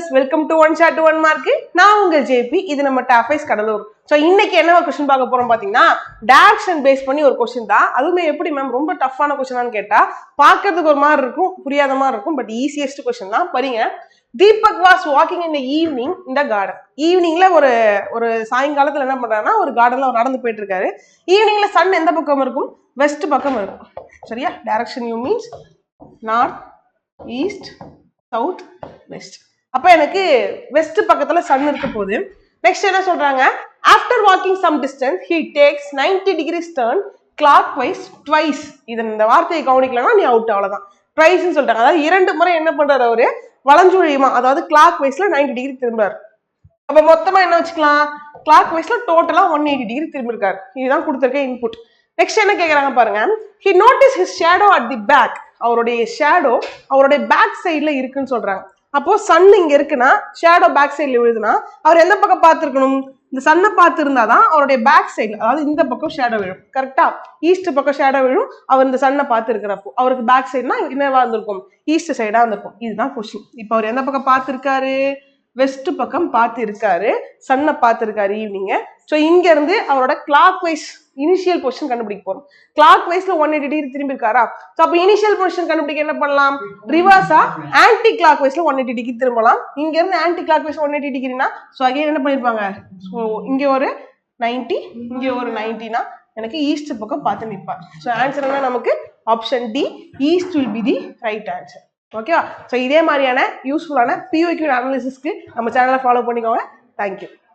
Viewers, welcome to one shot one mark. நான் உங்கள் JP. இது நம்ம டாஃபைஸ் கடலூர். ஸோ இன்னைக்கு என்ன கொஸ்டின் பார்க்க போறோம் பார்த்தீங்கன்னா, டைரக்ஷன் பேஸ் பண்ணி ஒரு கொஸ்டின் தான். அதுவுமே எப்படி மேம் ரொம்ப டஃப்பான கொஸ்டினான்னு கேட்டா, பார்க்கறதுக்கு ஒரு மாதிரி இருக்கும், புரியாத மாதிரி இருக்கும், பட் ஈஸியஸ்ட் கொஸ்டின் தான். பாருங்க, Deepak was walking in the evening இந்த கார்டன். ஈவினிங்ல ஒரு சாயங்காலத்துல என்ன பண்றாருன்னா, ஒரு கார்டன்ல அவர் நடந்து போயிட்டு இருக்காரு. ஈவினிங்ல சன் எந்த பக்கம் இருக்கும்? வெஸ்ட் பக்கம் இருக்கும். சரியா? Direction you means north, east, south, west. அப்ப எனக்கு வெஸ்ட் பக்கத்துல சன் இருக்க போகுது. நெக்ஸ்ட் என்ன சொல்றாங்க? After walking some distance he takes 90 degrees turn clockwise twice. இந்த வார்த்தையை கவனிக்கலன்னா நீ அவுட், அவ்வளவுதான். ட்வைஸ் சொல்றாங்க, அதாவது 2 முறை என்ன பண்றாரு அவரு? வலஞ்சுழியமா, அதாவது கிளாக் வைஸ்ல 90 டிகிரி திரும்புறாரு. அப்ப மொத்தமா என்ன வச்சுக்கலாம்? கிளாக் வைஸ்ல டோட்டலா 180 டிகிரி திரும்பி இருக்காரு. இதுதான் கொடுத்திருக்க இன்புட். நெக்ஸ்ட் என்ன கேக்குறாங்க பாருங்க. he noticed his shadow at the back. அவருடைய ஷேடோ அவருடைய பேக் சைட்ல இருக்குன்னு சொல்றாங்க. அப்போ சன் இங்க இருக்குன்னா ஷேடோ பேக் சைட்ல விழுதுன்னா அவர் எந்த பக்கம் பார்த்திருக்கணும்? இந்த சன்னை பார்த்து இருந்தாதான் அவருடைய பேக் சைட்ல, அதாவது இந்த பக்கம் ஷேடோ விழும். கரெக்டா? ஈஸ்ட் பக்கம் ஷேடோ விழும். அவர் இந்த சன்னை பார்த்து இருக்கிறப்போ அவருக்கு பேக் சைட்னா என்னவா இருந்திருக்கும்? ஈஸ்ட் சைடா இருந்திருக்கும். இதுதான் கொஸ்டின். இப்போ அவர் எந்த பக்கம் பார்த்திருக்காரு? வெஸ்ட் பக்கம் பார்த்து இருக்காரு, சன்னை பார்த்து இருக்காரு ஈவினிங். ஸோ இங்க இருந்து அவரோட கிளாக் வைஸ் இனிஷியல் பொசிஷன் கண்டுபிடிக்க போறோம். கிளாக் வைஸ்ல 180 டிகிரி திரும்பி இருக்காரா? ஸோ அப்ப இனிஷியல் பொசிஷன் கண்டுபிடிக்க என்ன பண்ணலாம்? ரிவர்ஸா ஆன்டி கிளாக் வைஸ்ல 180 டிகிரி திரும்பலாம். இங்க இருந்து ஆன்டி கிளாக் வைஸ் 180 டிகிரினா ஸோ அகைன் என்ன பண்ணிருப்பாங்க? ஸோ இங்க ஒரு 90, இங்க ஒரு 90னா எனக்கு ஈஸ்ட் பக்கம் பார்த்து நிற்பார். ஸோ ஆன்சர் என்ன நமக்கு? Option D, east will be the right answer. ஓகேவா? ஸோ இதே மாதிரியான யூஸ்ஃபுல்லான POQ அனாலிசிஸ்க்கு நம்ம சேனலை ஃபாலோ பண்ணிக்கோங்க. தேங்க்யூ.